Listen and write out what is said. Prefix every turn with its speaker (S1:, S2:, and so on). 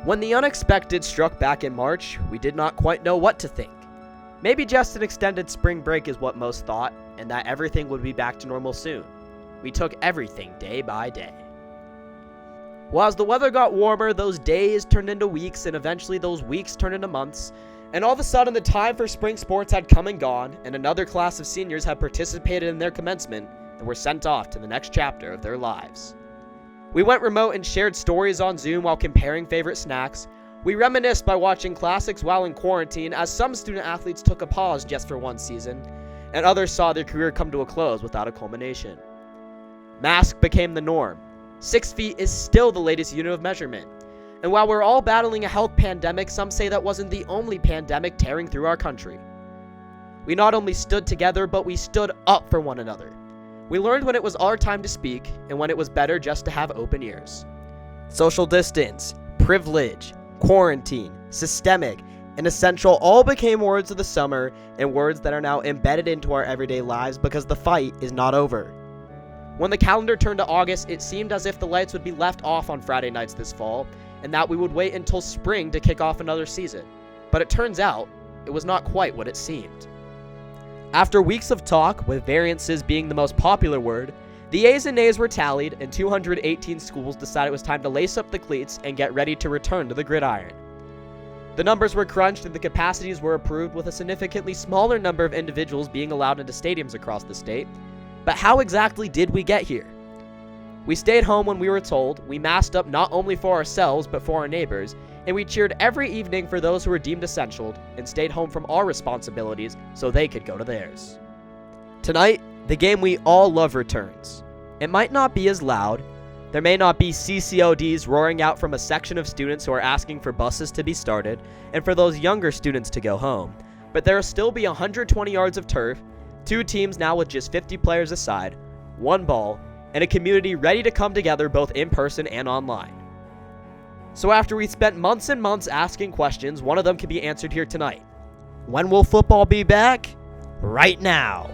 S1: When the unexpected struck back in March, we did not quite know what to think. Maybe just an extended spring break is what most thought, and that everything would be back to normal soon. We took everything day by day. Well, as the weather got warmer, those days turned into weeks, and eventually those weeks turned into months, and all of a sudden the time for spring sports had come and gone, and another class of seniors had participated in their commencement and were sent off to the next chapter of their lives. We went remote and shared stories on Zoom while comparing favorite snacks. We reminisced by watching classics while in quarantine, as some student athletes took a pause just for one season, and others saw their career come to a close without a culmination. Mask became the norm. 6 feet is still the latest unit of measurement. And while we're all battling a health pandemic, some say that wasn't the only pandemic tearing through our country. We not only stood together, but we stood up for one another. We learned when it was our time to speak, and when it was better just to have open ears. Social distance, privilege, quarantine, systemic, and essential all became words of the summer, and words that are now embedded into our everyday lives because the fight is not over. When the calendar turned to August, it seemed as if the lights would be left off on Friday nights this fall, and that we would wait until spring to kick off another season. But it turns out, it was not quite what it seemed. After weeks of talk, with variances being the most popular word, the A's and Nays were tallied, and 218 schools decided it was time to lace up the cleats and get ready to return to the gridiron. The numbers were crunched and the capacities were approved, with a significantly smaller number of individuals being allowed into stadiums across the state. But how exactly did we get here? We stayed home when we were told, we masked up not only for ourselves but for our neighbors, and we cheered every evening for those who were deemed essential and stayed home from our responsibilities so they could go to theirs. Tonight, the game we all love returns. It might not be as loud. There may not be CCODs roaring out from a section of students who are asking for buses to be started and for those younger students to go home, but there will still be 120 yards of turf, 2 teams now with just 50 players aside, 1 ball, and a community ready to come together both in person and online. So after we spent months and months asking questions, one of them can be answered here tonight. When will football be back? Right now.